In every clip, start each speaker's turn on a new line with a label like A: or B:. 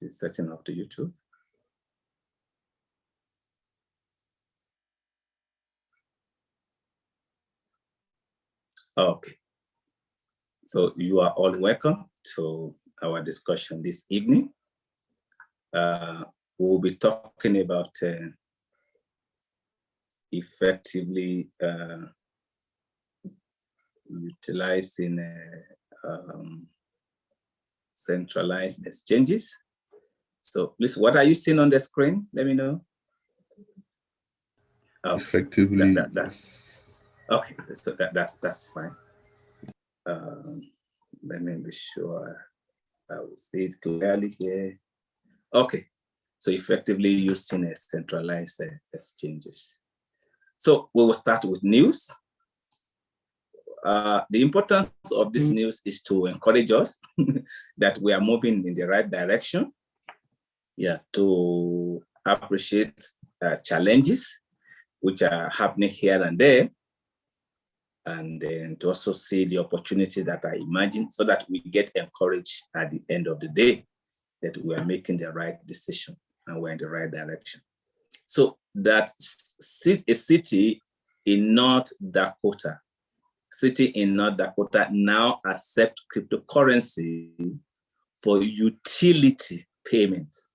A: is setting up the YouTube. Okay. So you are all welcome to our discussion this evening. We'll be talking about effectively utilizing centralized exchanges. So, please, what are you seeing on the screen? Let me know. Oh,
B: effectively,
A: okay. So that's fine. Let me be sure I will see it clearly here. Okay. So effectively using a centralized exchanges. So we will start with news. The importance of this news is to encourage us that we are moving in the right direction. Yeah, to appreciate challenges which are happening here and there, and then to also see the opportunities that are emerging so that we get encouraged at the end of the day that we are making the right decision and we're in the right direction. So that a city in North Dakota now accept cryptocurrency for utility payments.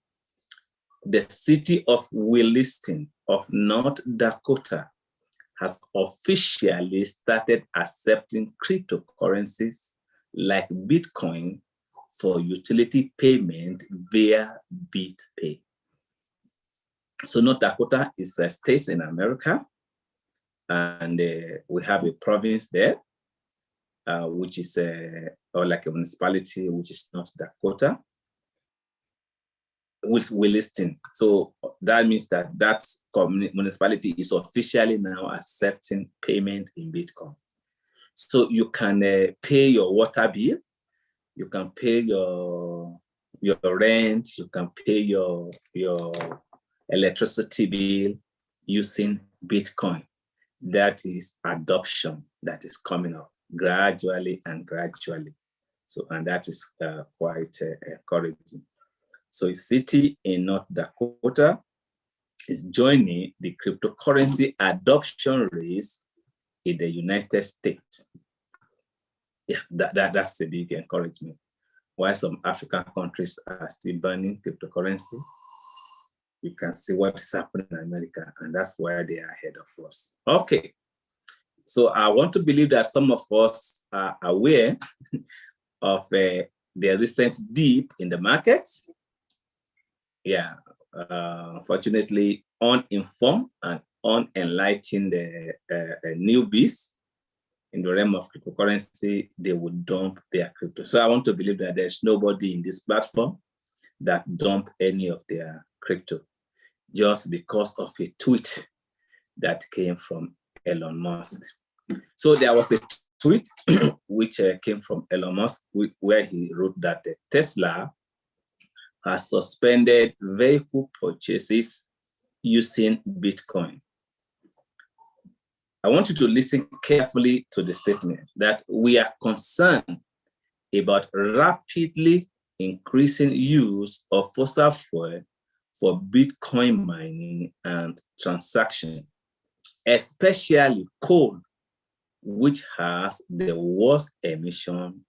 A: The city of Williston of North Dakota has officially started accepting cryptocurrencies like Bitcoin for utility payment via BitPay. So North Dakota is a state in America, and we have a province there, which is or like a municipality, which is North Dakota, with Williston. So that means that municipality is officially now accepting payment in Bitcoin. So you can pay your water bill, you can pay your rent, you can pay your electricity bill using Bitcoin. That is adoption that is coming up gradually. So, and that is quite encouraging. So a city in North Dakota is joining the cryptocurrency adoption race in the United States. Yeah, that's a big encouragement. While some African countries are still banning cryptocurrency, you can see what's happening in America, and that's why they are ahead of us. Okay, so I want to believe that some of us are aware of the recent dip in the market. Yeah, unfortunately, uninformed and unenlightened newbies in the realm of cryptocurrency, they would dump their crypto. So I want to believe that there's nobody in this platform that dump any of their crypto just because of a tweet that came from Elon Musk. So there was a tweet which came from Elon Musk where he wrote that Tesla has suspended vehicle purchases using Bitcoin. I want you to listen carefully to the statement that we are concerned about rapidly increasing use of fossil fuel for Bitcoin mining and transaction, especially coal, which has the worst emission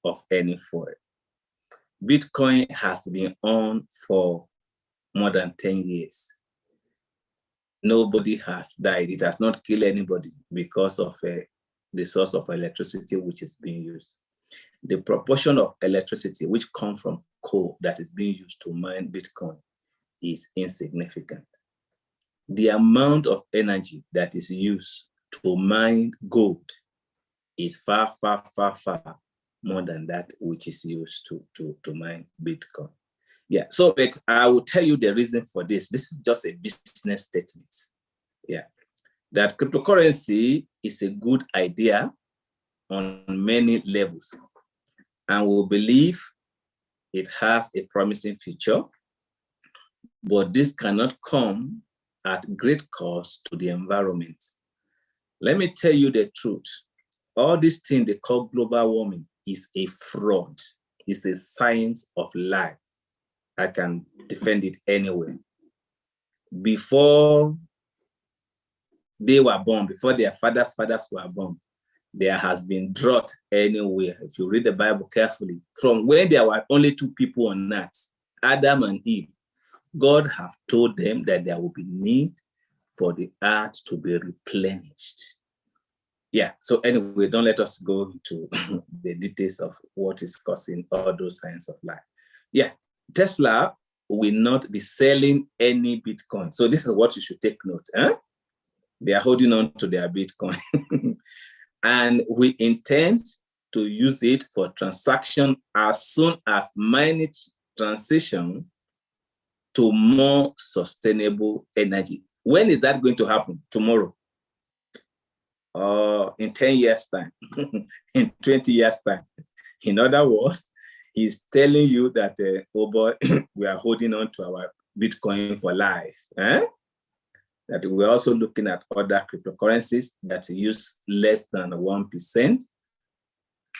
A: of any fuel. Bitcoin has been on for more than 10 years. Nobody has died. It has not killed anybody because of the source of electricity which is being used. The proportion of electricity which comes from coal that is being used to mine Bitcoin is insignificant. The amount of energy that is used to mine gold is far, far, far, far more than that which is used to mine Bitcoin. Yeah, so but I will tell you the reason for this. This is just a business statement. Yeah, that cryptocurrency is a good idea on many levels, and we believe it has a promising future, but this cannot come at great cost to the environment. Let me tell you the truth. All this thing they call global warming is a fraud. It's a science of lie. I can defend it anyway. Before they were born, before their fathers' fathers were born, there has been drought anywhere. If you read the Bible carefully, from when there were only two people on earth, Adam and Eve, God have told them that there will be need for the earth to be replenished. Yeah, so anyway, don't let us go into the details of what is causing all those signs of life. Yeah, Tesla will not be selling any Bitcoin. So this is what you should take note. They are holding on to their Bitcoin. And we intend to use it for transaction as soon as mining transition to more sustainable energy. When is that going to happen? Tomorrow? In 10 years' time? In 20 years' time? In other words, he's telling you that, oh boy, we are holding on to our Bitcoin for life. That we're also looking at other cryptocurrencies that use less than 1%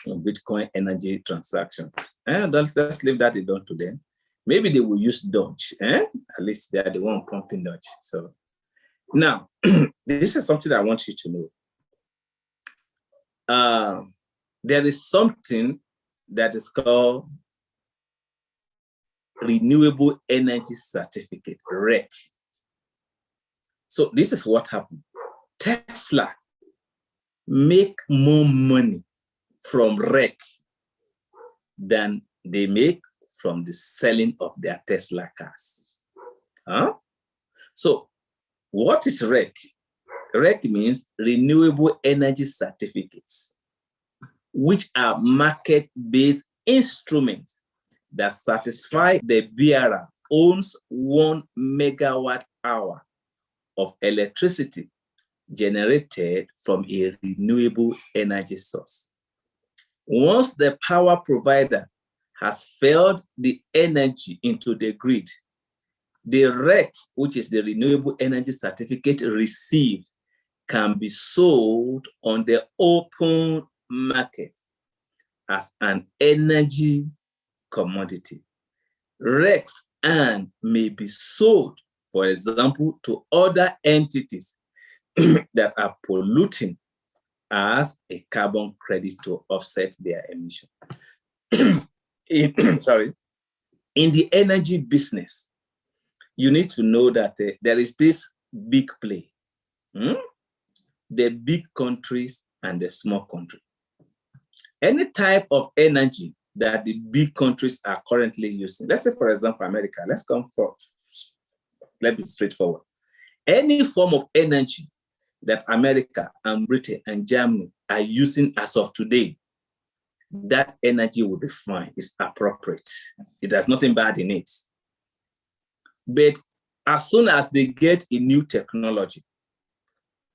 A: of Bitcoin energy transaction. And let's leave that alone to them. Maybe they will use Doge. At least they are the one pumping Doge. So now, this is something I want you to know. There is something that is called Renewable Energy Certificate, REC. So this is what happened. Tesla make more money from REC than they make from the selling of their Tesla cars. So what is REC? REC means Renewable Energy Certificates, which are market-based instruments that satisfy the bearer owns 1 megawatt hour of electricity generated from a renewable energy source. Once the power provider has fed the energy into the grid, the REC, which is the Renewable Energy Certificate received, can be sold on the open market as an energy commodity. RECs and may be sold, for example, to other entities that are polluting as a carbon credit to offset their emission. In the energy business, you need to know that there is this big play. The big countries and the small countries. Any type of energy that the big countries are currently using, let's say, for example, America, let's be straightforward. Any form of energy that America and Britain and Germany are using as of today, that energy will be fine. It's appropriate. It has nothing bad in it. But as soon as they get a new technology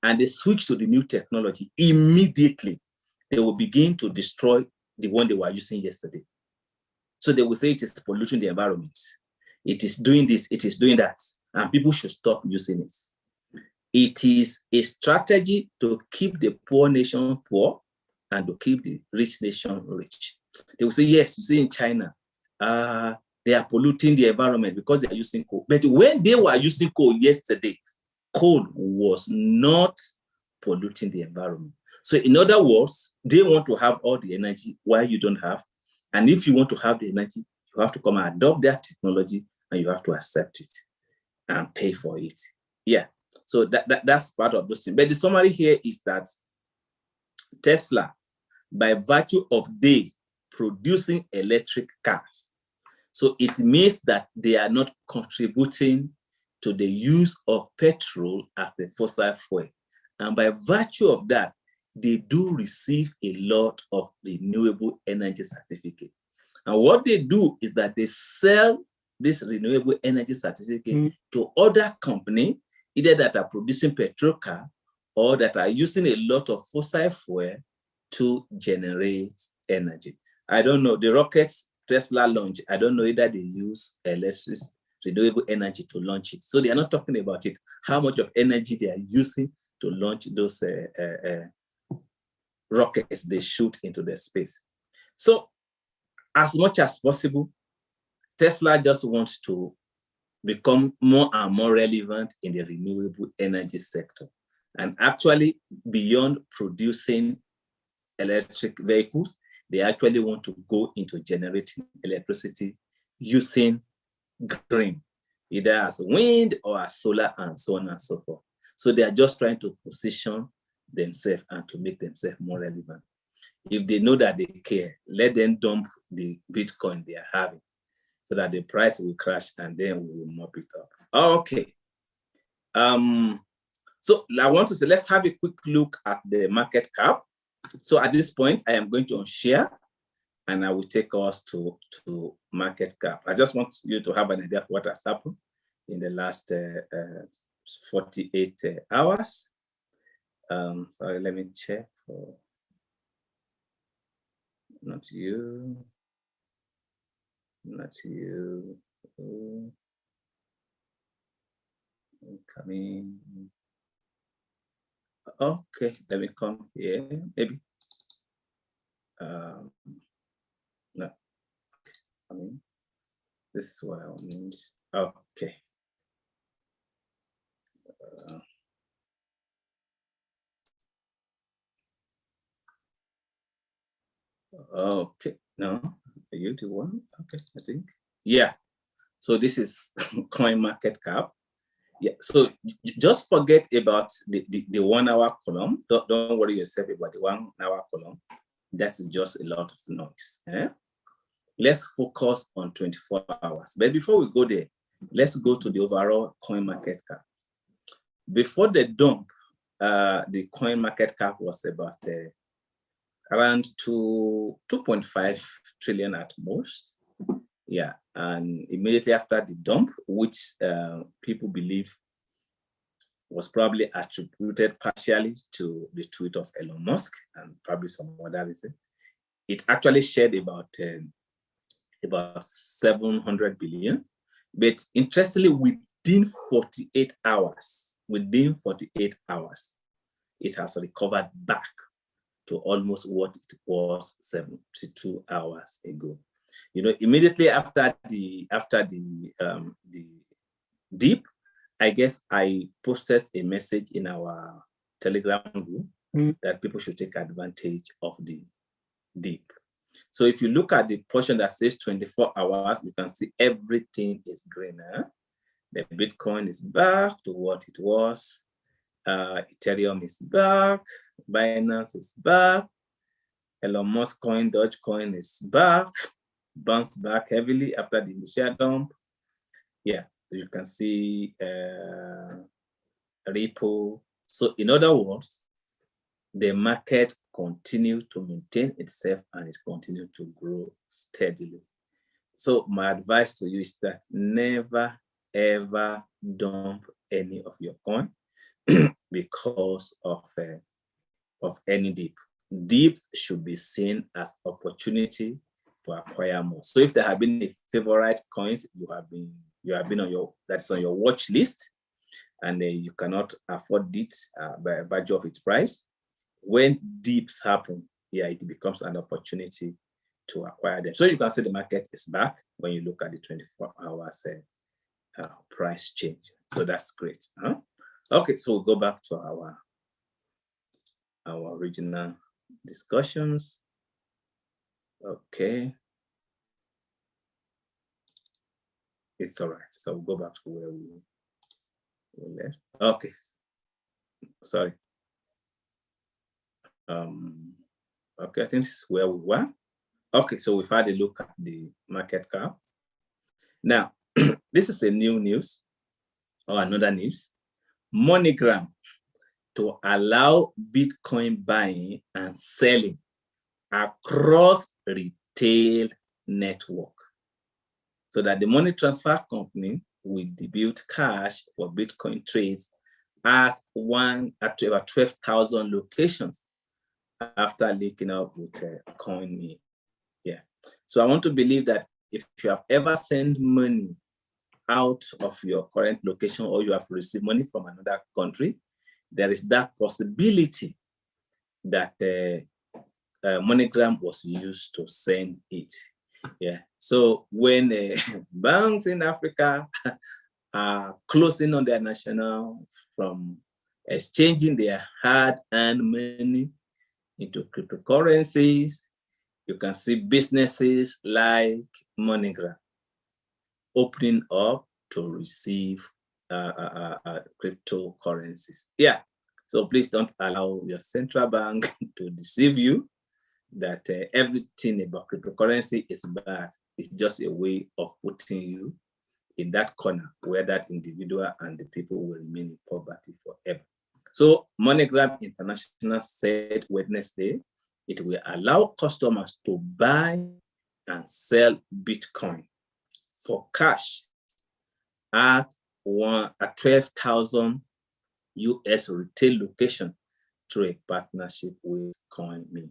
A: and they switch to the new technology, immediately they will begin to destroy the one they were using yesterday. So they will say it is polluting the environment. It is doing this, it is doing that, and people should stop using it. It is a strategy to keep the poor nation poor and to keep the rich nation rich. They will say, yes, you see in China, they are polluting the environment because they are using coal. But when they were using coal yesterday, coal was not polluting the environment. So in other words, they want to have all the energy while you don't have. And if you want to have the energy, you have to come and adopt their technology and you have to accept it and pay for it. Yeah, so that's part of those things. But the summary here is that Tesla, by virtue of they producing electric cars, so it means that they are not contributing to the use of petrol as a fossil fuel. And by virtue of that, they do receive a lot of renewable energy certificate. And what they do is that they sell this renewable energy certificate to other companies, either that are producing petrol car or that are using a lot of fossil fuel to generate energy. I don't know, the rockets Tesla launch, I don't know either they use electric renewable energy to launch it. So they are not talking about it, how much of energy they are using to launch those rockets they shoot into the space. So as much as possible, Tesla just wants to become more and more relevant in the renewable energy sector. And actually, beyond producing electric vehicles, they actually want to go into generating electricity using green, either as wind or as solar, and so on and so forth. So they are just trying to position themselves and to make themselves more relevant. If they know that they care, let them dump the Bitcoin they are having so that the price will crash and then we will mop it up. Okay. So I want to say, let's have a quick look at the market cap. So at this point, I am going to share and I will take us to market cap. I just want you to have an idea of what has happened in the last 48 hours. Sorry, let me check for, not you, not you. Coming. Okay, let me come here, maybe. No, I mean, this is what I need. Okay. Okay, no, are you the one? Okay, I think. Yeah, so this is coin market cap. Yeah, so just forget about the 1 hour column. Don't worry yourself about the 1 hour column. That's just a lot of noise. Let's focus on 24 hours. But before we go there, let's go to the overall coin market cap. Before the dump, the coin market cap was about around 2.5 trillion at most. Yeah, and immediately after the dump, which people believe was probably attributed partially to the tweet of Elon Musk and probably some other reason, it actually shared about 700 billion. But interestingly, within 48 hours, it has recovered back to almost what it was 72 hours ago. You know, immediately after the dip, I guess I posted a message in our Telegram group that people should take advantage of the dip. So if you look at the portion that says 24 hours, you can see everything is greener. The Bitcoin is back to what it was. Ethereum is back. Binance is back. Elon Musk coin, Dogecoin is back. Bounced back heavily after the initial dump. Yeah, you can see Ripple. So in other words, the market continues to maintain itself and it continues to grow steadily. So my advice to you is that never, ever dump any of your coin because of any dip. Dips should be seen as opportunity to acquire more. So if there have been a favorite coins you have been on your, that's on your watch list, and you cannot afford it by virtue of its price, when dips happen, yeah, it becomes an opportunity to acquire them. So you can see the market is back when you look at the 24 hours price change. So that's great. Okay, so we'll go back to our original discussions. Okay. It's all right. So we'll go back to where we left. Okay. Sorry. Okay, I think this is where we were. Okay, so we've had a look at the market cap. Now, this is a new news or another news. MoneyGram to allow Bitcoin buying and selling across retail network, so that the money transfer company will debit cash for Bitcoin trades at about 12,000 locations after linking up with CoinMe. Yeah. So I want to believe that if you have ever sent money out of your current location or you have received money from another country, there is that possibility that MoneyGram was used to send it. Yeah. So when banks in Africa are closing on their national from exchanging their hard-earned money into cryptocurrencies, you can see businesses like MoneyGram opening up to receive cryptocurrencies. Yeah. So please don't allow your central bank to deceive you that everything about cryptocurrency is bad. It's just a way of putting you in that corner where that individual and the people will remain in poverty forever. So MoneyGram International said Wednesday, it will allow customers to buy and sell Bitcoin for cash at 12,000 US retail location through a partnership with CoinMe.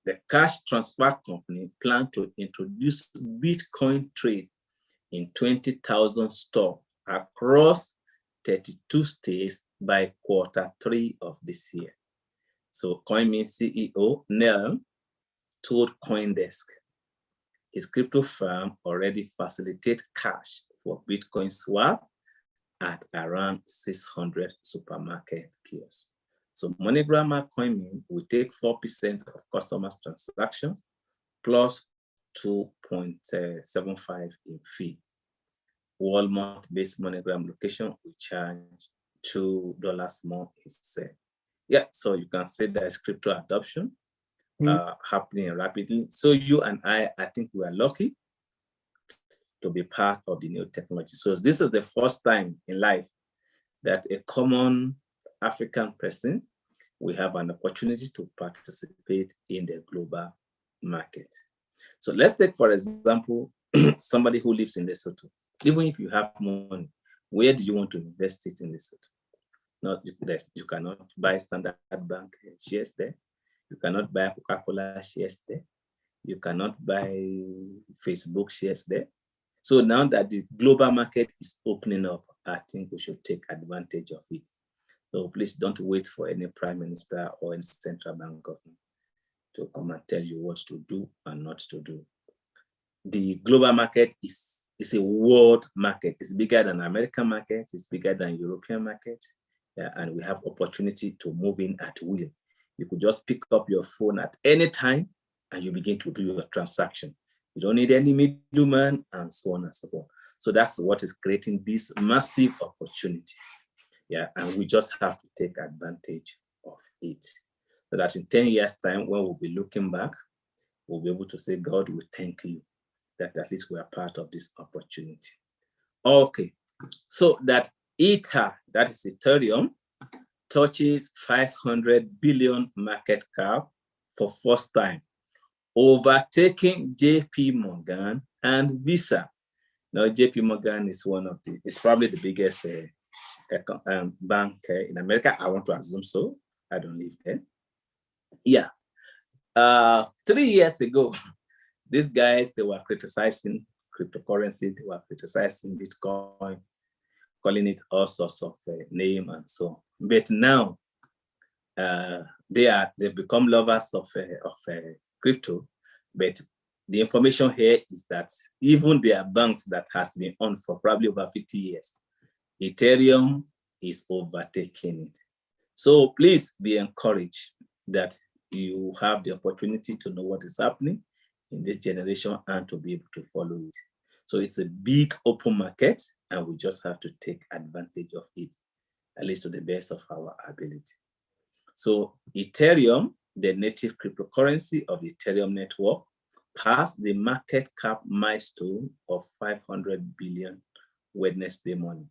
A: The cash transfer company planned to introduce Bitcoin trade in 20,000 stores across 32 states by Q3 of this year. So CoinMe CEO Neil told CoinDesk his crypto firm already facilitates cash for Bitcoin swap at around 600 supermarket kiosks. So MoneyGram CoinMe will take 4% of customers' transactions plus 2.75 in fee. Walmart-based MoneyGram location will charge $2 more instead. Yeah, so you can see there's crypto adoption happening rapidly. So you and I think we are lucky to be part of the new technology. So this is the first time in life that a common African person will have an opportunity to participate in the global market. So let's take, for example, somebody who lives in Lesotho. Even if you have money, where do you want to invest it in Lesotho? You cannot buy Standard Bank shares there. You cannot buy Coca-Cola shares there. You cannot buy Facebook shares there. So now that the global market is opening up, I think we should take advantage of it. So please don't wait for any prime minister or any central bank government to come and tell you what to do and not to do. The global market is a world market. It's bigger than American market. It's bigger than European market. And we have opportunity to move in at will. You could just pick up your phone at any time and you begin to do your transaction. You don't need any middleman and so on and so forth. So that's what is creating this massive opportunity. Yeah, and we just have to take advantage of it. So that in 10 years' time, when we'll be looking back, we'll be able to say, God, we thank you that at least we are part of this opportunity. Okay, so that Ether, that is Ethereum, touches 500 billion market cap for first time, overtaking JP Morgan and Visa. Now, JP Morgan is it's probably the biggest bank in America. I want to assume so. I don't live there. Yeah. 3 years ago, these guys, they were criticizing cryptocurrency. They were criticizing Bitcoin, calling it all sorts of name and so on. But now, they've become lovers of crypto. But the information here is that even their banks that has been on for probably over 50 years, Ethereum is overtaking it. So please be encouraged that you have the opportunity to know what is happening in this generation and to be able to follow it. So it's a big open market and we just have to take advantage of it, at least to the best of our ability. So Ethereum, the native cryptocurrency of the Ethereum network, passed the market cap milestone of 500 billion Wednesday morning.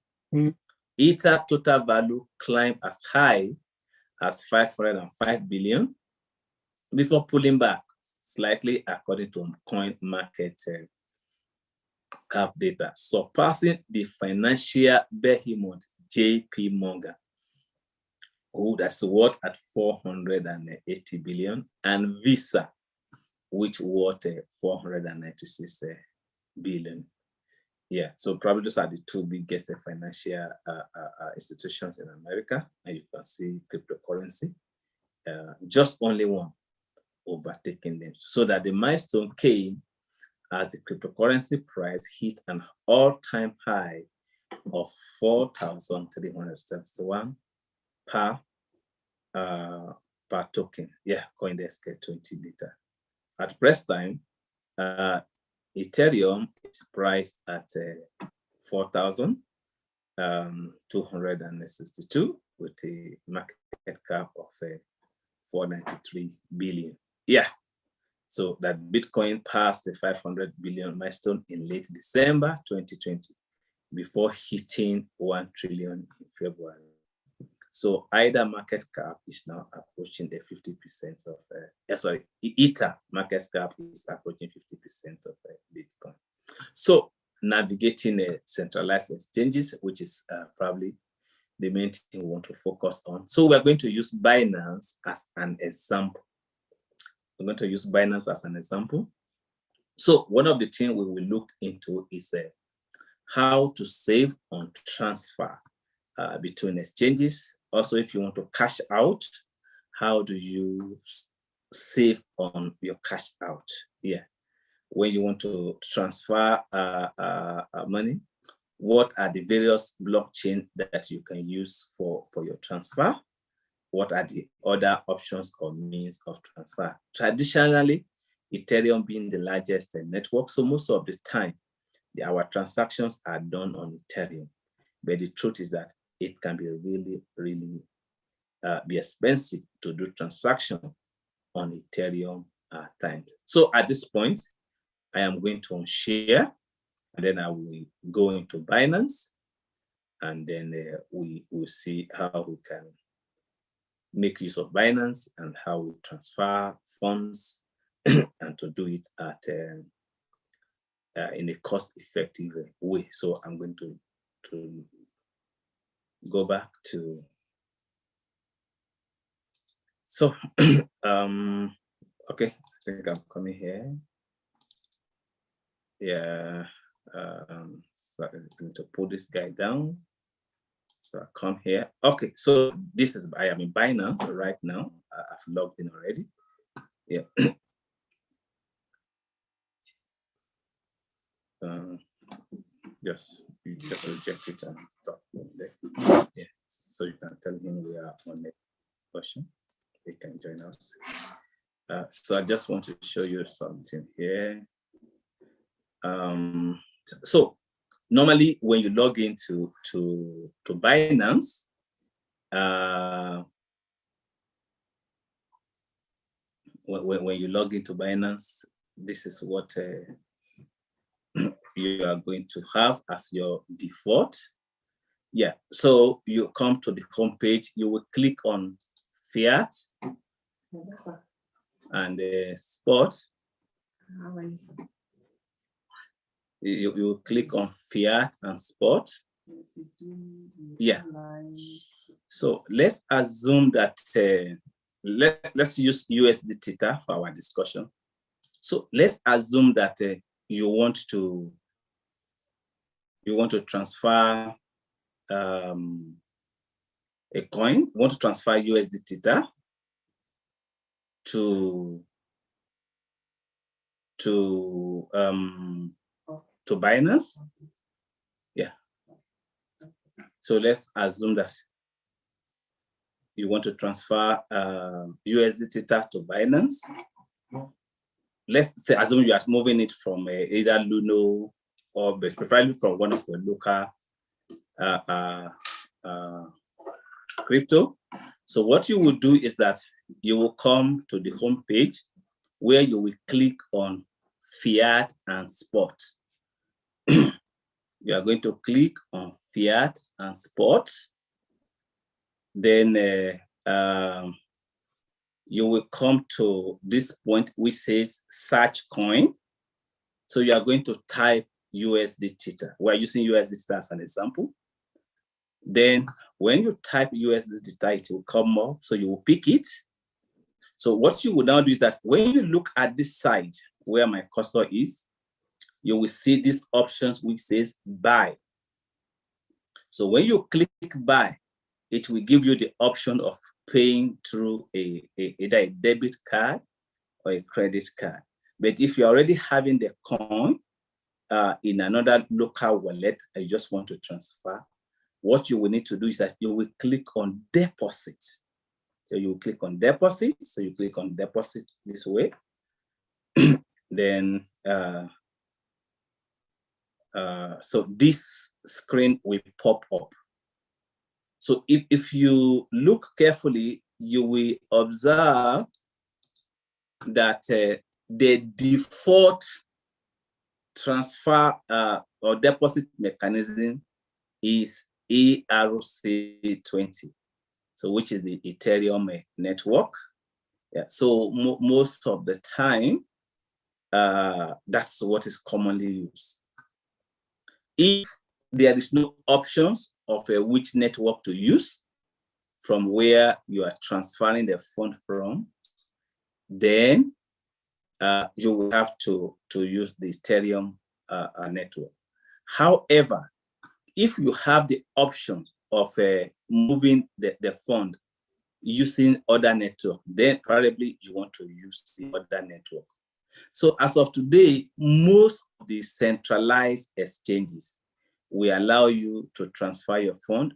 A: Ether total value climbed as high as 505 billion before pulling back slightly according to coin market cap data, surpassing the financial behemoth JP Morgan, that's worth at 480 billion, and Visa, which worth 496 billion. Yeah, so probably those are the two biggest financial institutions in America, and you can see cryptocurrency, just only one overtaking them. So that the milestone came as the cryptocurrency price hit an all-time high of 4,371 per token. Yeah, CoinDesk 20 data. At press time, Ethereum is priced at 4,262 with a market cap of 493 billion. Yeah, so that Bitcoin passed the 500 billion milestone in late December 2020 before hitting 1 trillion in February. So either market cap is now approaching the 50% of, Ether market cap is approaching 50% of Bitcoin. So navigating centralized exchanges, which is probably the main thing we want to focus on. So we're going to use Binance as an example. We're going to use Binance as an example. So one of the things we will look into is how to save on transfer between exchanges. Also, if you want to cash out, how do you save on your cash out? Yeah, when you want to transfer money, what are the various blockchain that you can use for your transfer? What are the other options or means of transfer? Traditionally, Ethereum being the largest network, so most of the time, our transactions are done on Ethereum. But the truth is that it can be really, really be expensive to do transaction on Ethereum at times. So at this point, I am going to share, and then I will go into Binance, and then we will see how we can make use of Binance and how we transfer funds and to do it at in a cost-effective way. So I'm going to go back to, so okay, I think I'm coming here. Yeah, so I'm going to pull this guy down. So I come here. Okay, so this is, I am in Binance right now. I've logged in already. Yeah. Just reject it and talk there. Yeah, so you can tell him we are on the question. He can join us. So I just want to show you something here. So normally when you log into to Binance, when you log into Binance, this is what you are going to have as your default. Yeah, so you come to the home page, you will click on fiat and spot. You will click on fiat and spot. Yeah. So let's assume that let's use USD Theta for our discussion. So let's assume that you want to transfer a coin. You want to transfer USD Theta to Binance. Yeah. So let's assume that you want to transfer USD Theta to Binance. Let's say assume you are moving it from either Luno or preferably from one of your local crypto. So what you will do is that you will come to the home page where you will click on fiat and spot. You are going to click on fiat and spot. Then you will come to this point which says search coin. So you are going to type USD Theta. We're using USD Theta as an example. Then when you type USD Theta, it will come up. So you will pick it. So what you will now do is that when you look at this side where my cursor is, you will see these options which says buy. So when you click buy, it will give you the option of paying through either a debit card or a credit card. But if you're already having the coin in another local wallet, and you just want to transfer, what you will need to do is that you will click on deposit. So you will click on deposit. So you click on deposit this way. Then, so this screen will pop up. So if you look carefully, you will observe that the default transfer or deposit mechanism is ERC20, so which is the Ethereum network. Yeah, so most of the time, that's what is commonly used. If there is no options of which network to use from where you are transferring the fund from, then you will have to use the Ethereum network. However, if you have the option of moving the fund using other network, then probably you want to use the other network. So as of today, most of the centralized exchanges will allow you to transfer your fund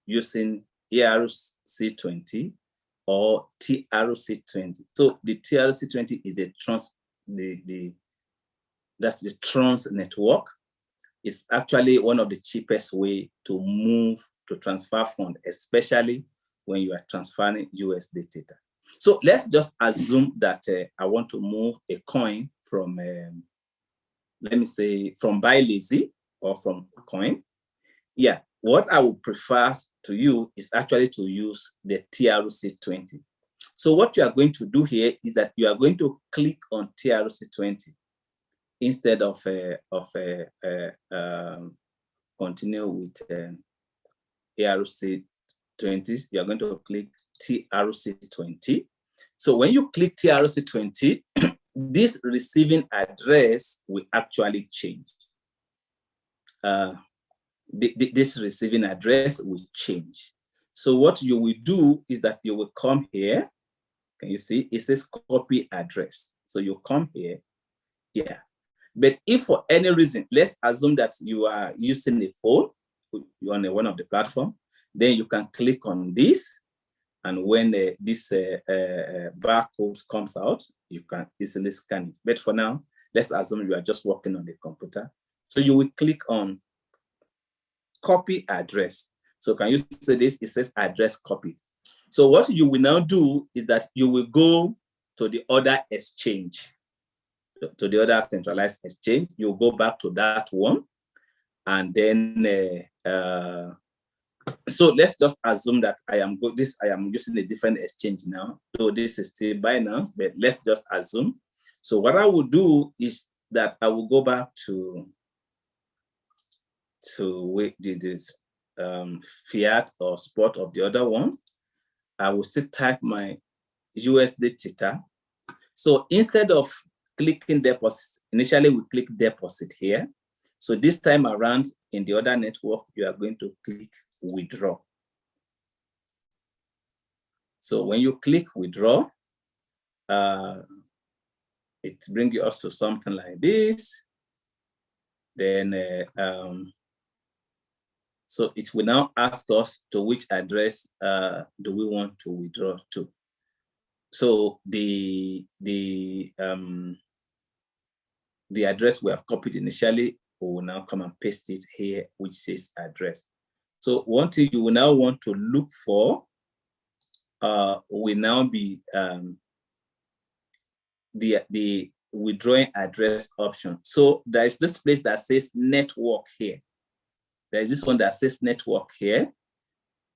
A: using ERC20 or TRC20. So the TRC20 is that's the trans network. It's actually one of the cheapest way to transfer fund, especially when you are transferring USD data. So let's just assume that I want to move a coin from, let me say, from Buy Lazy or from coin. Yeah, what I would prefer to you is actually to use the TRC20. So what you are going to do here is that you are going to click on TRC20 instead of continue with ERC20. You are going to click TRC20. So when you click TRC20, this receiving address will actually change. This receiving address will change. So what you will do is that you will come here. Can you see? It says copy address. So you come here. Yeah. But if for any reason, let's assume that you are using a phone on one of the platform, then you can click on this. And when this barcode comes out, you can easily scan it. But for now, let's assume you are just working on the computer. So you will click on copy address. So can you see this? It says address copy. So what you will now do is that you will go to the other exchange, to the other centralized exchange. You'll go back to that one. And then, so let's just assume that I am using a different exchange now. So this is still Binance, but let's just assume. So what I will do is that I will go back to this fiat or spot of the other one. I will still type my USD theta. So instead of clicking deposit, initially we click deposit here. So this time around in the other network, you are going to click withdraw. So when you click withdraw, it brings us to something like this. Then, so it will now ask us to which address do we want to withdraw to. So the address we have copied initially, we will now come and paste it here, which says address. So one thing you will now want to look for will now be the withdrawing address option. So there is this place that says network here. There is this one that says network here.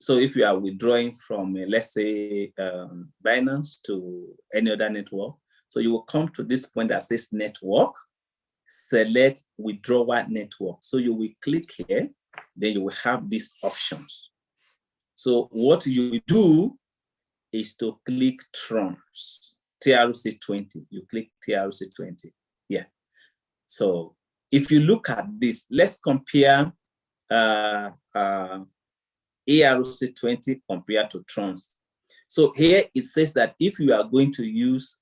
A: So if you are withdrawing from, let's say, Binance to any other network, so you will come to this point that says network, select withdrawal network. So you will click here, then you will have these options. So what you will do is to click trans, TRC20. You click TRC20. Yeah. So if you look at this, let's compare ERC20 compared to trans. So here it says that if you are going to use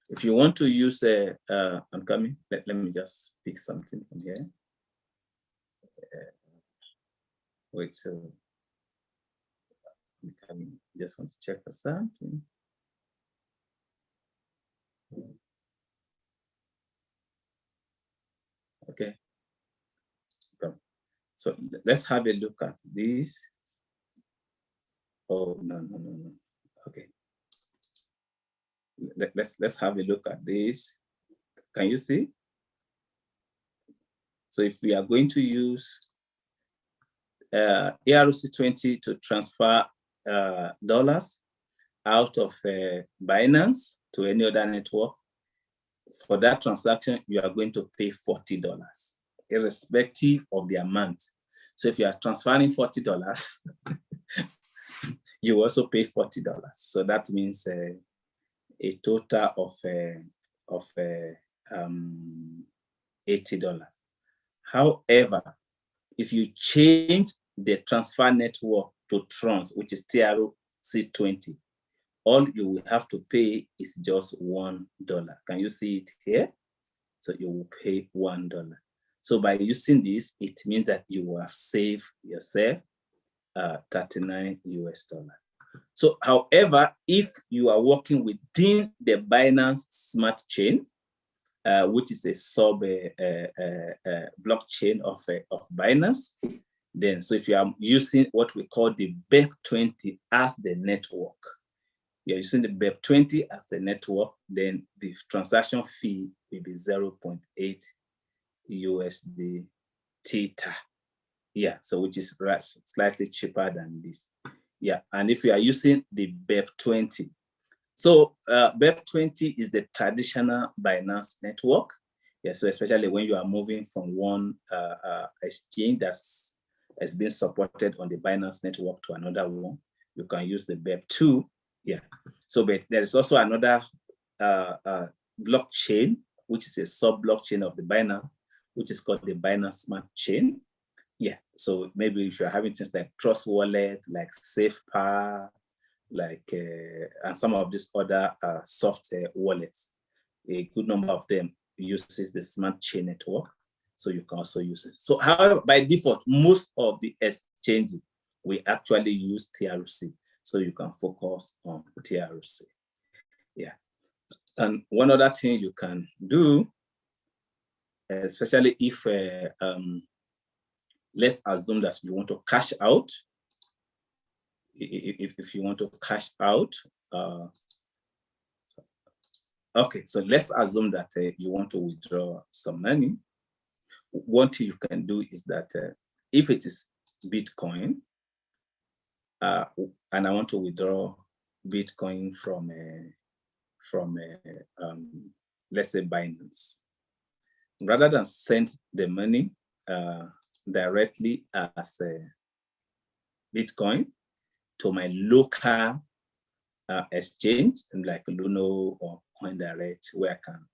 A: If you want to use I'm coming. Let me just pick something from here. Wait, so I'm coming. Just want to check for something. Okay. So let's have a look at this. Oh, no. Okay. Let's have a look at this. Can you see? So if we are going to use ERC20 to transfer dollars out of Binance to any other network, for that transaction, you are going to pay $40, irrespective of the amount. So if you are transferring $40, you also pay $40. So that means a total of $80. However, if you change the transfer network to Trons, which is TRC20, all you will have to pay is just $1. Can you see it here? So you will pay $1. So by using this, it means that you will have saved yourself $39 US. So, however, if you are working within the Binance Smart Chain, which is a sub blockchain of Binance, then so if you are using what we call the BEP20 as the network, you're using the BEP20 as the network, then the transaction fee will be 0.8 USD theta. Yeah, so which is slightly cheaper than this. Yeah, and if you are using the BEP20, so BEP20 is the traditional Binance network. Yeah, so especially when you are moving from one exchange that's has been supported on the Binance network to another one, you can use the BEP2. Yeah, so but there is also another blockchain, which is a sub-blockchain of the Binance, which is called the Binance Smart Chain. Yeah, so maybe if you're having things like Trust Wallet, like SafePar, like and some of these other software wallets, a good number of them uses the Smart Chain network, so you can also use it. So however, by default, most of the exchanges, we actually use TRC, so you can focus on TRC. Yeah, and one other thing you can do, especially if let's assume that you want to cash out. If you want to cash out, okay, so let's assume that you want to withdraw some money. One thing you can do is that if it is Bitcoin, and I want to withdraw Bitcoin from let's say Binance, rather than send the money directly as Bitcoin to my local exchange like Luno or CoinDirect, where I can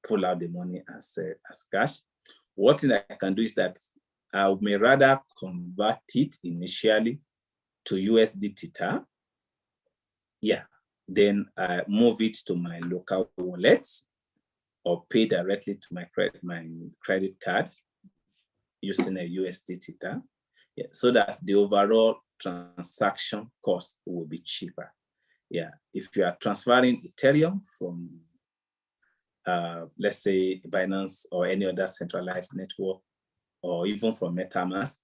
A: pull out the money as cash. What thing I can do is that I may rather convert it initially to USD Theta. Yeah, then I move it to my local wallet or pay directly to my credit card using a USD Theta. Yeah, so that the overall transaction cost will be cheaper. Yeah, if you are transferring Ethereum from, let's say, Binance or any other centralized network, or even from MetaMask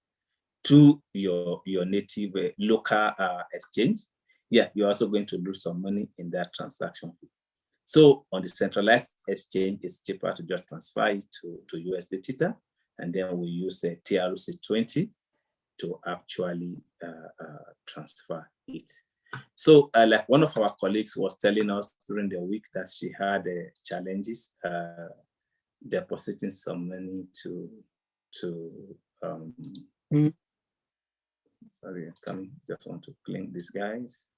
A: to your native local exchange, yeah, you're also going to lose some money in that transaction fee. So on the centralized exchange, it's cheaper to just transfer it to USD Theta, and then we use a TRC20 to actually transfer it. So like one of our colleagues was telling us during the week that she had challenges depositing some money to sorry, just want to clean these guys.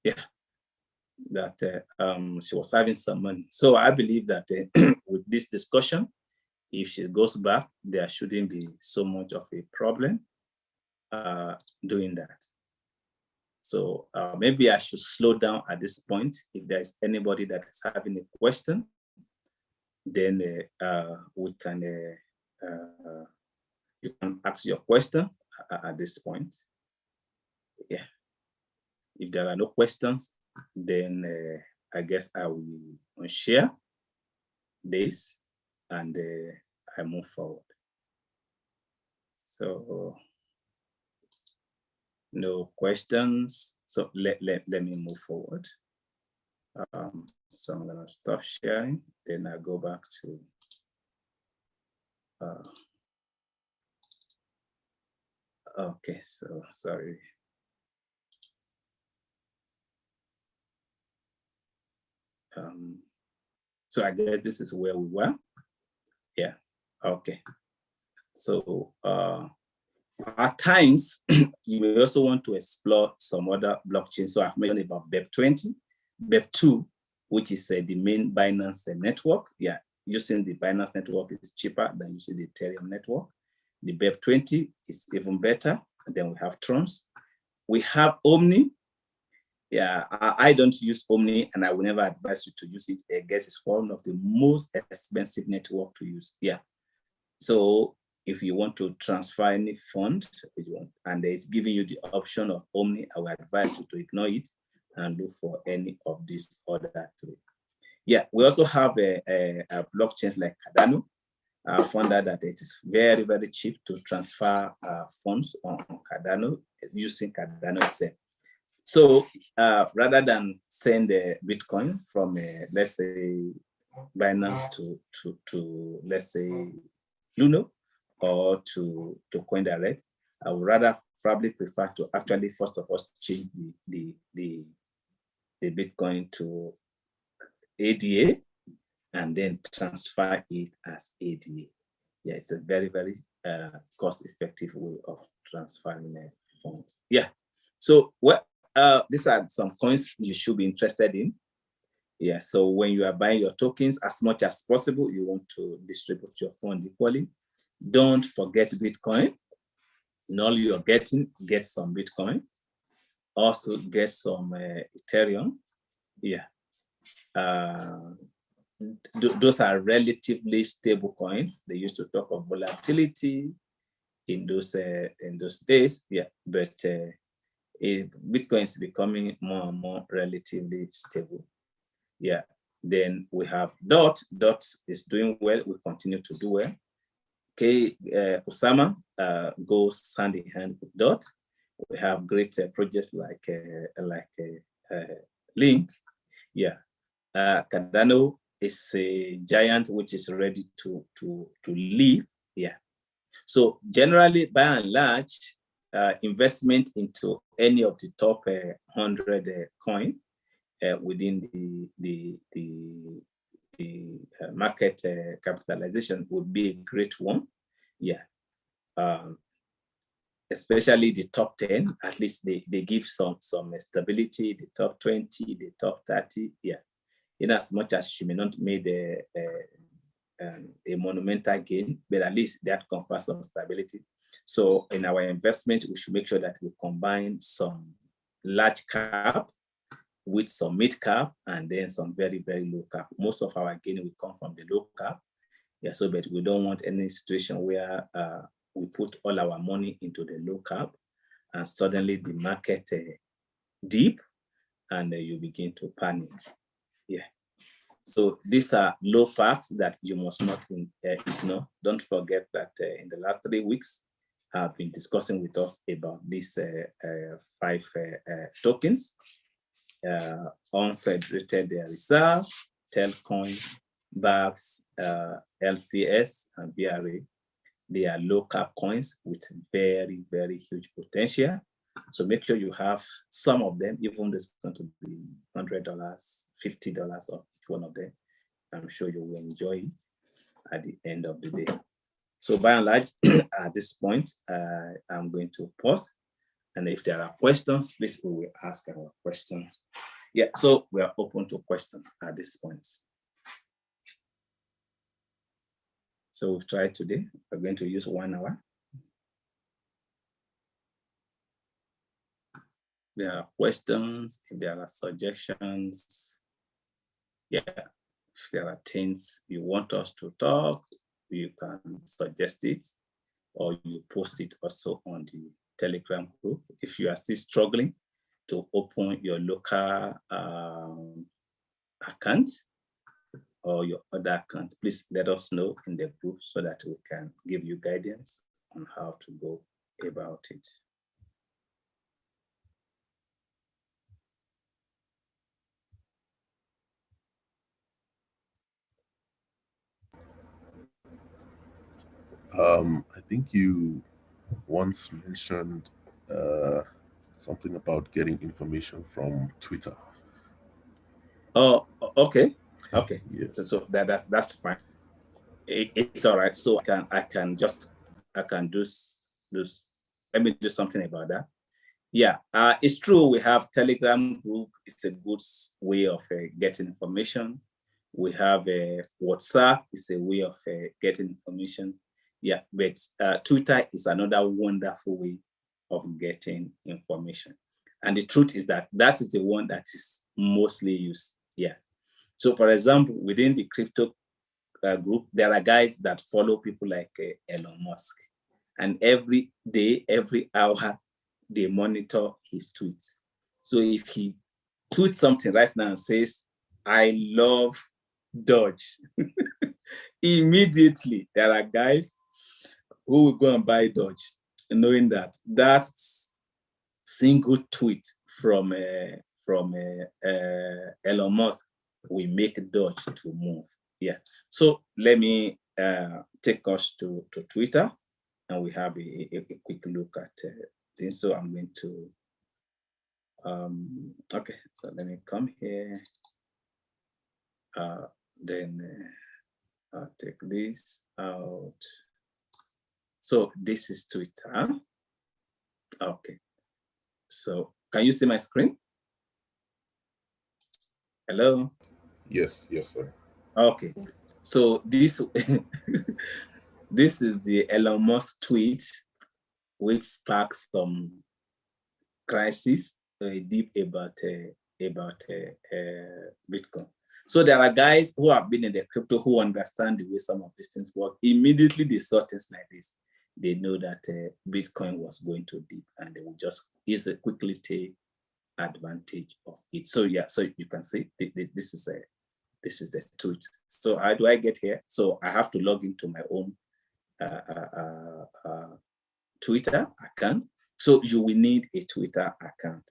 A: Yeah, that she was having some money. So I believe that with this discussion, if she goes back, there shouldn't be so much of a problem doing that. So maybe I should slow down at this point. If there is anybody that is having a question, then we can you can ask your question at this point. Yeah. If there are no questions, then I guess I will share this and I move forward. So no questions. So let me move forward. So I'm gonna stop sharing. Then I go back to okay, so sorry. So I guess this is where we were. Yeah, okay. So at times, you may also want to explore some other blockchains. So I've mentioned about BEP20, BEP2, which is the main Binance network. Yeah, using the Binance network is cheaper than using the Ethereum network. The BEP20 is even better. And then we have Trons. We have Omni. Yeah, I don't use Omni, and I will never advise you to use it. I guess it's one of the most expensive network to use. Yeah. So if you want to transfer any fund and it's giving you the option of Omni, I will advise you to ignore it and look for any of these other three. Yeah, we also have a blockchains like Cardano. I found out that it is very, very cheap to transfer funds on Cardano using Cardano itself. So rather than send a Bitcoin from, let's say, Binance to let's say, Luno or to CoinDirect, I would rather probably prefer to actually first of all change the Bitcoin to ADA and then transfer it as ADA. Yeah, it's a very, very cost-effective way of transferring funds. Yeah. So these are some coins you should be interested in. Yeah, so when you are buying your tokens, as much as possible, you want to distribute your fund equally. Don't forget Bitcoin. In all you're getting, get some Bitcoin. Also get some Ethereum. Yeah. Those are relatively stable coins. They used to talk of volatility in those days. Yeah, but Bitcoin is becoming more and more relatively stable. Yeah. Then we have DOT. DOT is doing well. We continue to do well. Okay, Osama goes hand in hand with DOT. We have great projects like Link. Yeah. Cardano is a giant which is ready to leave. Yeah. So generally, by and large, investment into any of the top 100 coin within the market capitalization would be a great one. Yeah. Especially the top 10, at least they give some stability, the top 20, the top 30. Yeah. In as much as she may not made a monumental gain, but at least that confers some stability. So in our investment, we should make sure that we combine some large cap with some mid cap and then some very, very low cap. Most of our gain will come from the low cap. Yeah, so but we don't want any situation where we put all our money into the low cap and suddenly the market dip and you begin to panic. Yeah. So these are low facts that you must not ignore. Don't forget that in the last 3 weeks, I've been discussing with us about these 5 tokens. Unfederated reserve, Telcoin, BACS, LCS, and BRA. They are low cap coins with very, very huge potential. So make sure you have some of them, even though it's going to be $100, $50 of each one of them. I'm sure you will enjoy it at the end of the day. So by and large, at this point, I'm going to pause. And if there are questions, please we will ask our questions. Yeah, so we are open to questions at this point. So we've tried today. We're going to use 1 hour. there are questions, if there are suggestions, yeah, if there are things you want us to talk, you can suggest it, or you post it also on the Telegram group. If you are still struggling to open your local account or your other account, please let us know in the group so that we can give you guidance on how to go about it.
B: I think you once mentioned something about getting information from Twitter.
A: Oh, okay, okay. So
B: Yes.
A: that's fine. It's all right. So I can do. Let me do something about that. Yeah, it's true. We have Telegram group. It's a good way of getting information. We have WhatsApp. It's a way of getting information. Yeah, but Twitter is another wonderful way of getting information. And the truth is that that is the one that is mostly used. Yeah. So, for example, within the crypto group, there are guys that follow people like Elon Musk, and every day, every hour, they monitor his tweets. So if he tweets something right now and says, "I love Dodge," immediately there are guys who will go and buy Dodge, knowing that that single tweet from Elon Musk will make Dodge to move. Yeah. So let me take us to Twitter, and we have a quick look at things. So I'm going to okay. So let me come here. Then I'll take this out. So this is Twitter. Okay. So can you see my screen? Hello.
B: Yes, yes, sir.
A: Okay. So this this is the Elon Musk tweet, which sparks some crisis deep about Bitcoin. So there are guys who have been in the crypto who understand the way some of these things work. Immediately they saw things like this, they know that Bitcoin was going to dip, and they will just quickly take advantage of it. So yeah, so you can see this is the tweet. So how do I get here? So I have to log into my own uh, uh, uh, Twitter account. So you will need a Twitter account.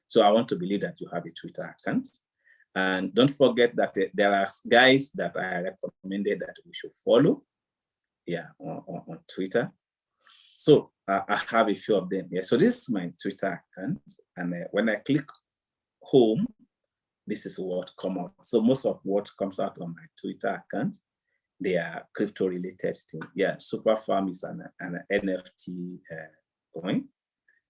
A: So I want to believe that you have a Twitter account. And don't forget that there are guys that I recommended that we should follow. Yeah, on Twitter. So I have a few of them. Yeah, so this is my Twitter account. And when I click home, this is what comes out. So most of what comes out on my Twitter account, they are crypto related things. Yeah, Superfarm is an NFT coin.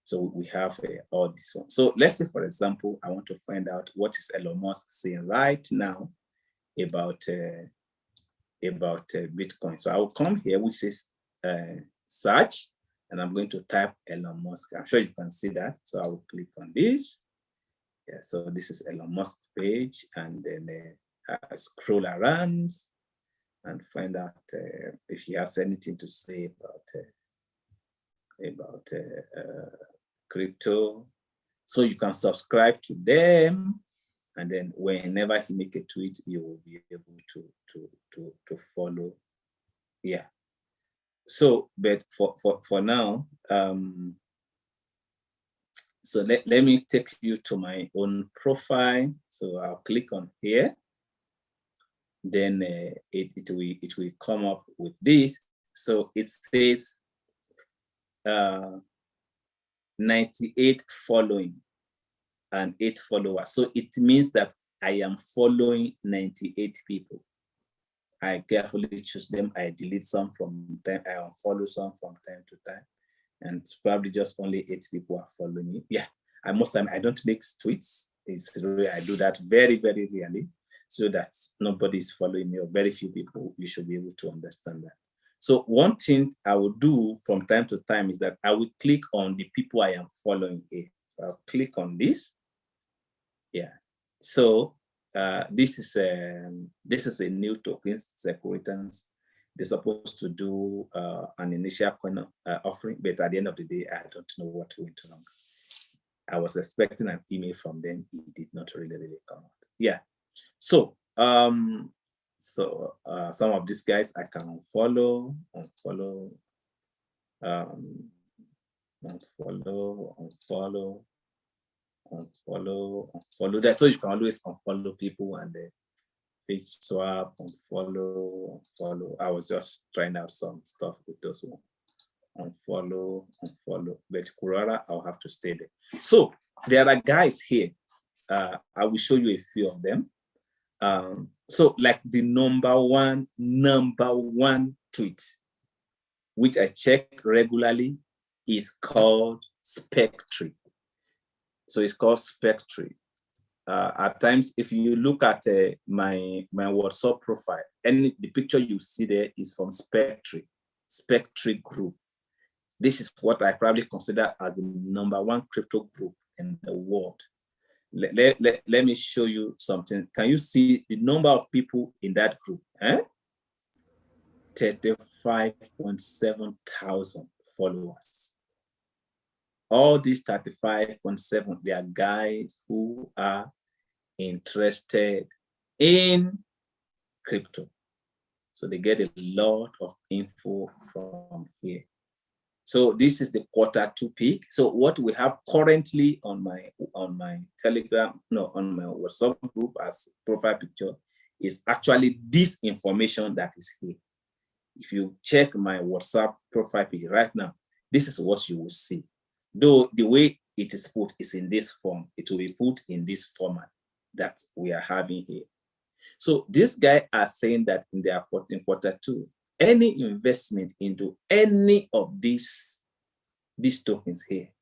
A: So we have all this one. So let's say, for example, I want to find out what is Elon Musk saying right now about Bitcoin. So I will come here, which says search, and I'm going to type Elon Musk. I'm sure you can see that. So I will click on this. Yeah, so this is Elon Musk page, and then I scroll around and find out if he has anything to say about crypto. So you can subscribe to them, and then whenever he make a tweet, you will be able to follow. Yeah. So, but for now, so let me take you to my own profile. So I'll click on here. Then it will come up with this. So it says 98 following and 8 followers. So it means that I am following 98 people. I carefully choose them. I delete some from time. I unfollow some from time to time. And it's probably just only 8 people are following me. Yeah. And most time I don't make tweets. It's really, I do that very, very rarely, so that nobody is following me, or very few people. You should be able to understand that. So one thing I will do from time to time is that I will click on the people I am following here. So I'll click on this. Yeah. So this is a new token, Securitans. They're supposed to do an initial coin offering, but at the end of the day, I don't know what went wrong. I was expecting an email from them. It did not really come out. Yeah. So some of these guys I can unfollow, unfollow, that. So you can always unfollow people and page swap, unfollow. I was just trying out some stuff with those ones. Unfollow. But Kurara, I'll have to stay there. So there are guys here. I will show you a few of them. So like the number one tweet, which I check regularly, is called Spectre. So it's called Spectre. At times, if you look at my WhatsApp profile, the picture you see there is from Spectre group. This is what I probably consider as the number one crypto group in the world. Let me show you something. Can you see the number of people in that group? 35.7 thousand followers. All these 35.7, they are guys who are interested in crypto. So they get a lot of info from here. So this is the Q2 peak. So what we have currently on my Telegram, on my WhatsApp group as profile picture is actually this information that is here. If you check my WhatsApp profile page right now, this is what you will see. Though the way it is put is in this form, it will be put in this format that we are having here. So this guy are saying that in Q2, any investment into any of these tokens here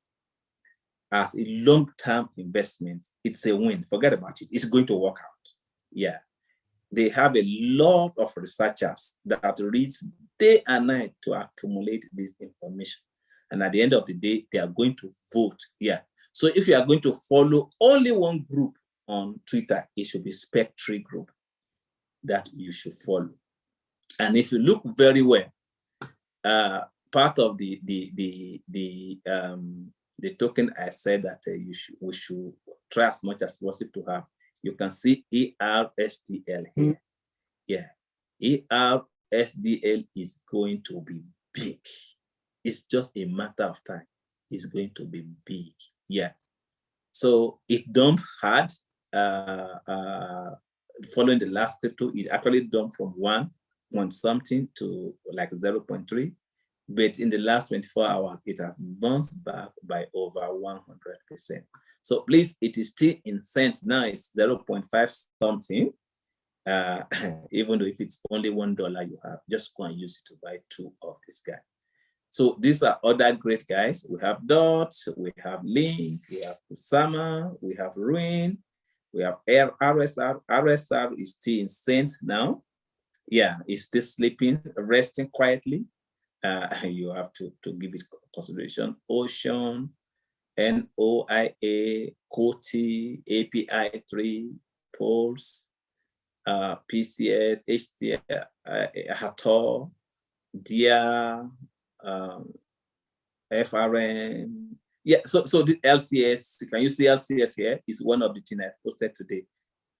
A: as a long-term investment, it's a win. Forget about it. It's going to work out. Yeah. They have a lot of researchers that reads day and night to accumulate this information. And at the end of the day, they are going to vote. Yeah. So if you are going to follow only one group on Twitter, it should be Spectre group that you should follow. And if you look very well, part of the token I said that we should try as much as possible to have. You can see ERSDL here. Yeah, ERSDL is going to be big. It's just a matter of time. It's going to be big. Yeah. So it dumped hard. Following the last crypto, it actually dumped from 1 something to like 0.3. But in the last 24 hours, it has bounced back by over 100%. So please, it is still in cents now. It's 0.5 something. Even though if it's only $1 you have, just go and use it to buy 2 of this guy. So these are other great guys. We have Dot, we have Link, we have Kusama, we have Ruin, we have RSR. RSR is still in cents now. Yeah, it's still sleeping, resting quietly. You have to give it consideration. Ocean, NOIA, Koti, API3, Pulse, PCS, HTL, Hator, DIA, FRN. Yeah, so the LCS, can you see LCS here? Is one of the things I posted today.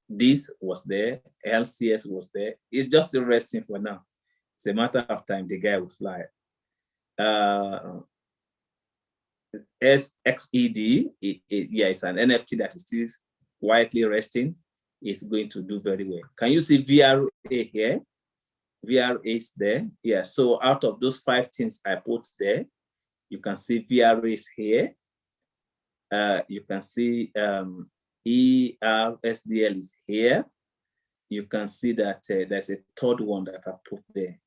A: This was there, LCS was there. It's just resting for now. It's a matter of time, the guy will fly. SXED, it's an NFT that is still quietly resting. It's going to do very well. Can you see VRA here? VRA is there. Yeah, so out of those 5 things I put there, you can see VRA is here. You can see ERSDL is here. You can see that there's a third one that I put there,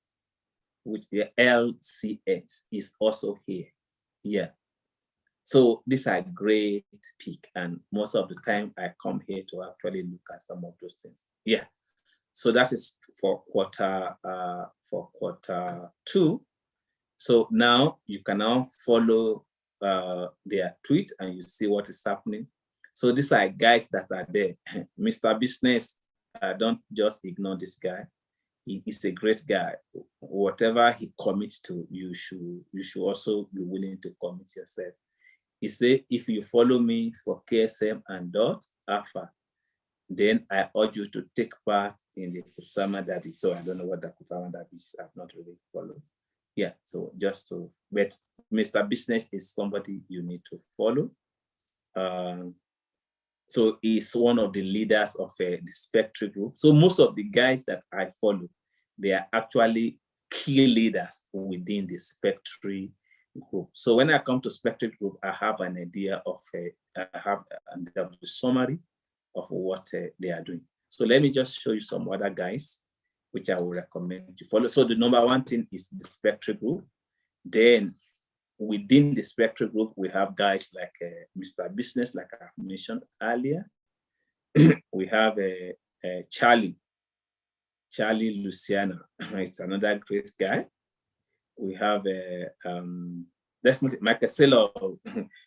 A: which the LCS is also here. Yeah. So these are great pick, and most of the time I come here to actually look at some of those things. Yeah. So that is for Q2. So now you can now follow their tweet and you see what is happening. So these are guys that are there. Mr. Business, don't just ignore this guy. He is a great guy. Whatever he commits to, you should also be willing to commit yourself. He said, if you follow me for KSM and dot alpha, then I urge you to take part in the Kusama Derby. So I don't know what the Kusama Derby is. I've not really followed. Yeah, so just to, but Mr. Business is somebody you need to follow. So he's one of the leaders of the Spectre group. So most of the guys that I follow, they are actually key leaders within the Spectre group. So when I come to Spectre group, I have an idea of, I have the summary of what they are doing. So let me just show you some other guys, which I will recommend you follow. So the number one thing is the Spectre group. Then within the Spectre group, we have guys like Mr. Business, like I mentioned earlier. We have Charlie Luciano. It's another great guy. We have definitely Michael Saylor.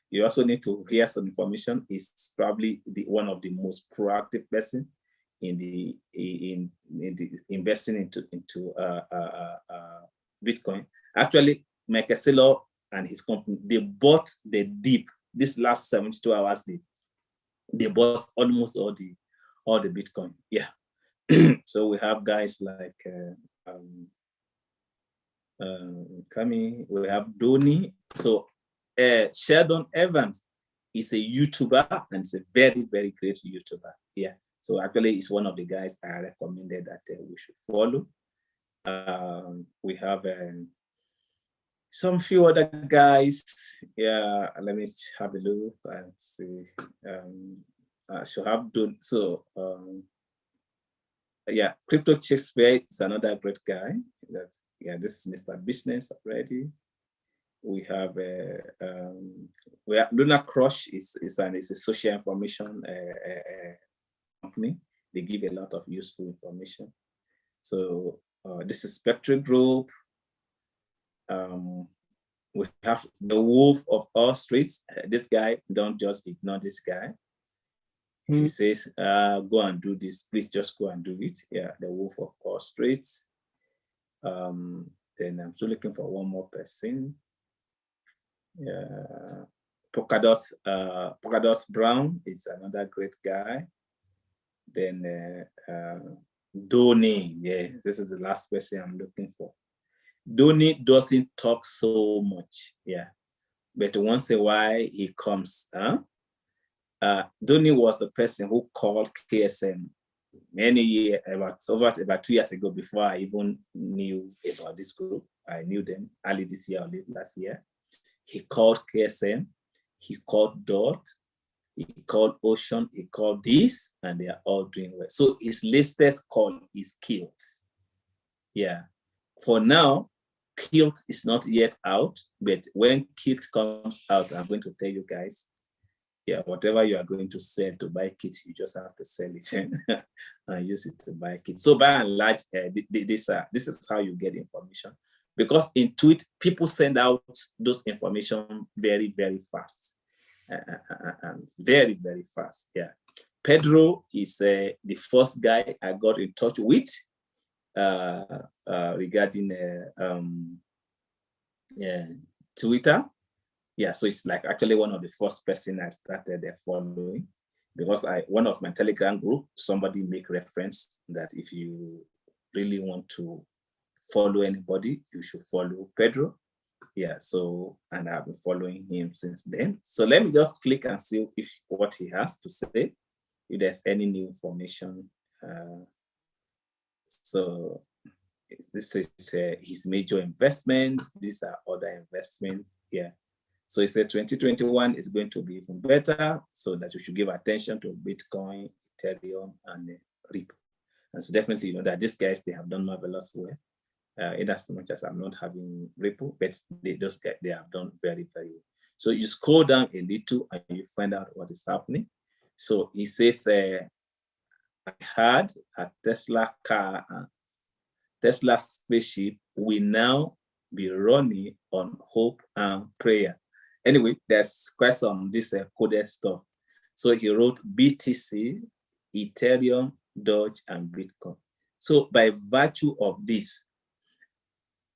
A: You also need to hear some information. He's probably one of the most proactive person in the investing into Bitcoin. Actually, Michael Saylor and his company, they bought the dip this last 72 hours. They bought almost all the Bitcoin. Yeah. So we have guys like Kami, we have Doni. So Sheldon Evans is a YouTuber and is a very, very great YouTuber. Yeah. So actually, it's one of the guys I recommended that we should follow. We have some few other guys. Yeah, let me have a look and see. I should have done so. Yeah, Crypto Shakespeare is another great guy. This is Mr. Business already. We have Luna Crush is a social information company. They give a lot of useful information. So this is Spectre Group. We have the Wolf of All Streets. This guy, don't just ignore this guy. If he says, go and do this, please just go and do it. Yeah, the Wolf of All Streets. Then I'm still looking for one more person. Yeah, Polkadot Brown is another great guy. Then Doni, yeah, this is the last person I'm looking for. Doni doesn't talk so much, yeah, but once in a while he comes. Doni was the person who called KSM many years, about 2 years ago, before I even knew about this group. I knew them early this year or late last year. He called KSM, he called Dot, he called Ocean, he called this, and they are all doing well. So his latest call is Kilt. Yeah. For now, Kilt is not yet out, but when Kilt comes out, I'm going to tell you guys, yeah, whatever you are going to sell to buy kits, you just have to sell it and use it to buy kits. So by and large, this is how you get information. Because in tweet, people send out those information very, very fast. And very, very fast, yeah. Pedro is the first guy I got in touch with regarding Twitter. Yeah, so it's like actually one of the first person I started following, because one of my Telegram group, somebody make reference that if you really want to follow anybody, you should follow Pedro. Yeah, so, and I've been following him since then. So let me just click and see what he has to say, if there's any new information. So this is his major investment. These are other investments. Yeah. So he said 2021 is going to be even better, so that you should give attention to Bitcoin, Ethereum, and Ripple. And so definitely, you know that these guys, they have done marvelous work. In as much as I'm not having Ripple, but those guys, they have done very, very well. So you scroll down a little and you find out what is happening. So he says, I had a Tesla car, Tesla spaceship will now be running on hope and prayer. Anyway, there's quite some this coded stuff. So he wrote BTC, Ethereum, Doge, and Bitcoin. So by virtue of this,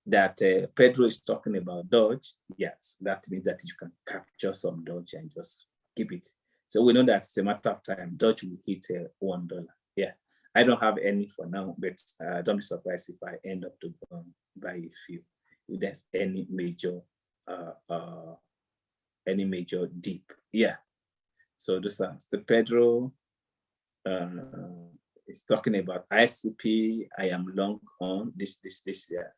A: that Pedro is talking about Doge, yes, that means that you can capture some Doge and just keep it. So we know that it's a matter of time. Doge will hit $1. Yeah, I don't have any for now, but don't be surprised if I end up to buy a few. If there's any major dip. Yeah. So this is Pedro is talking about ICP. I am long on this year.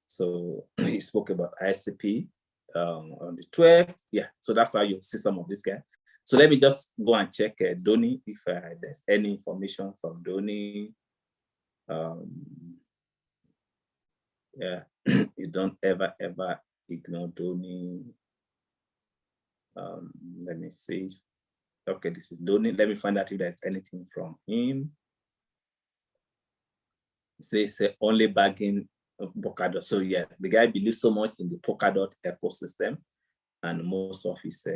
A: So he spoke about ICP on the 12th. Yeah, so that's how you see some of this guy. So let me just go and check Doni if there's any information from Doni. Yeah, you don't ever ignore Doni. Let me see. Okay, this is Doni. Let me find out if there's anything from him. It says only bagging Polkadot. So yeah, the guy believes so much in the Polkadot ecosystem, and most of his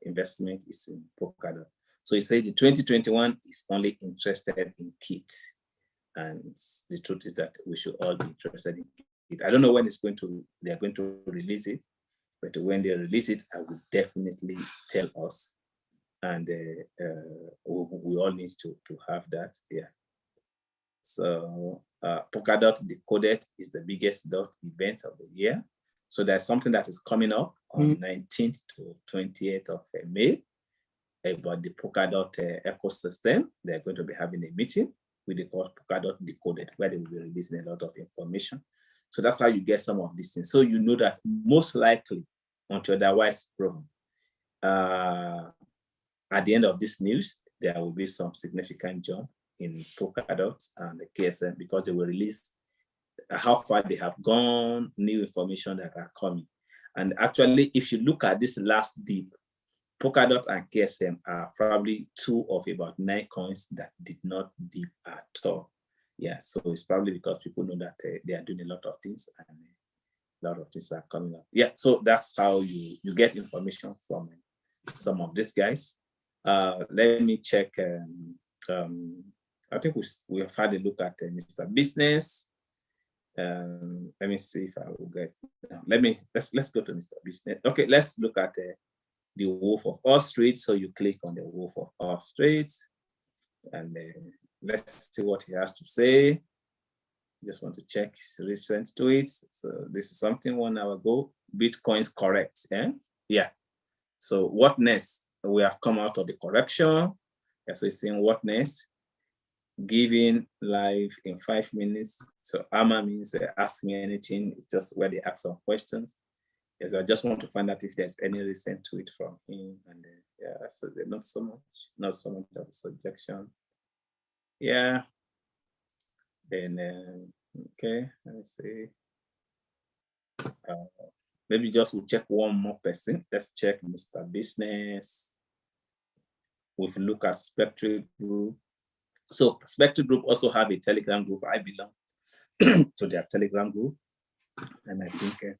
A: investment is in Polkadot. So he said the 2021 is only interested in kit, and the truth is that we should all be interested in kit. I don't know when they're going to release it, but when they release it, I will definitely tell us, and we all need to have that. Yeah. So Polkadot Decoded is the biggest dot event of the year. So there's something that is coming up on 19th to 28th of May about the Polkadot ecosystem. They're going to be having a meeting with the Polkadot Decoded, where they will be releasing a lot of information. So that's how you get some of these things. So you know that most likely, until otherwise proven, at the end of this news, there will be some significant jump in Polkadot and the KSM, because they will release how far they have gone, new information that are coming. And actually, if you look at this last dip, Polkadot and KSM are probably two of about 9 coins that did not dip at all. Yeah, so it's probably because people know that they are doing a lot of things, and a lot of things are coming up. Yeah, so that's how you get information from some of these guys. Let me check. I think we have had a look at Mr. Business. Let me see if I will get. Let's go to Mr. Business. Okay, let's look at the Wolf of Wall Street. So you click on the Wolf of Wall Street, and let's see what he has to say. Just want to check his recent tweets. So this is something 1 hour ago. Bitcoin's correct. Yeah. So what next? We have come out of the correction. Yeah, so it's saying what next? Giving live in 5 minutes. So AMA means ask me anything. It's just where they ask some questions. Yes, I just want to find out if there's any recent tweet from him. And yeah, so they're not so much of a suggestion. Yeah. Then okay, let me see. Maybe just we'll check one more person. Let's check Mr. Business. We'll look at Spectre Group. So Spectre Group also have a Telegram group. I belong to their Telegram group, and I think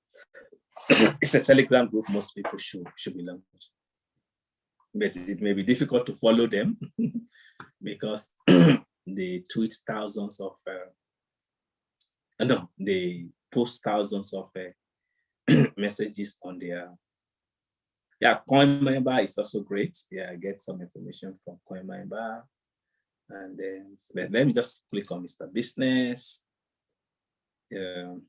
A: it's a Telegram group most people should belong to. But it may be difficult to follow them because they tweet thousands of they post thousands of messages on their Coin Member is also great. Yeah, I get some information from Coin Member. And then let me just click on Mr. Business. Mr.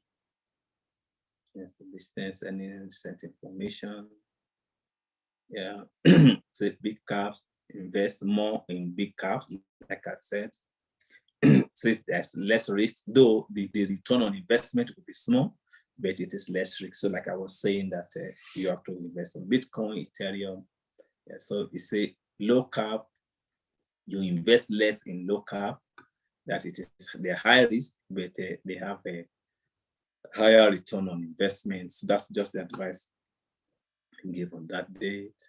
A: Business, any recent information. Yeah, so big caps, invest more in big caps, like I said. So there's less risk, though the return on investment will be small, but it is less risk. So like I was saying that you have to invest in Bitcoin, Ethereum. Yeah, so it's a low cap, you invest less in low cap, that it is they're high risk, but they have a higher return on investments. So that's just the advice I give on that date.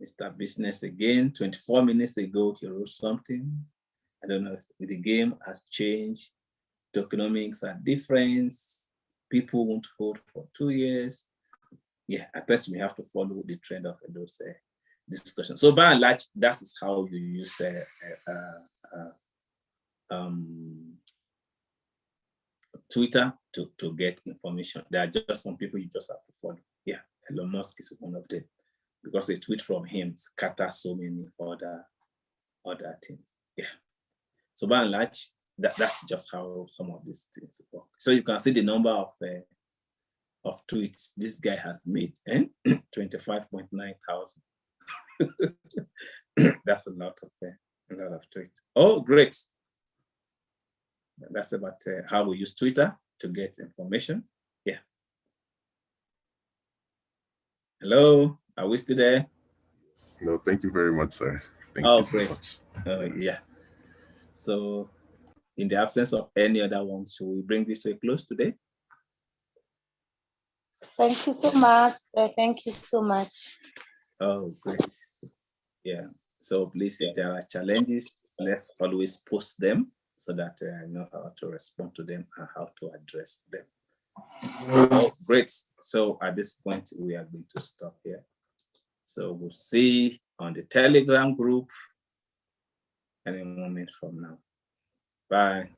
A: Mr. Business again, 24 minutes ago, he wrote something. I don't know if the game has changed. Tokenomics are different. people won't hold for 2 years. Yeah, at least we have to follow the trend of those discussions. So by and large, that is how you use Twitter to get information. There are just some people you just have to follow. Yeah, Elon Musk is one of them, because a tweet from him scatters so many other things. Yeah. So by and large, that's just how some of these things work. So you can see the number of tweets this guy has made, 25.9 thousand. That's a lot of tweets. Oh, great. That's about how we use Twitter to get information. Yeah. Hello, are we still there?
B: No, thank you very much, sir. Thank
A: Oh,
B: you so
A: great.
B: much.
A: Yeah. So in the absence of any other ones, should we bring this to a close today?
C: Thank you so much. Thank you so much.
A: Oh, great. Yeah. So please, if there are challenges, let's always post them so that I know how to respond to them and how to address them. Oh, great. So at this point, we are going to stop here. So we'll see on the Telegram group any moment from now. Bye.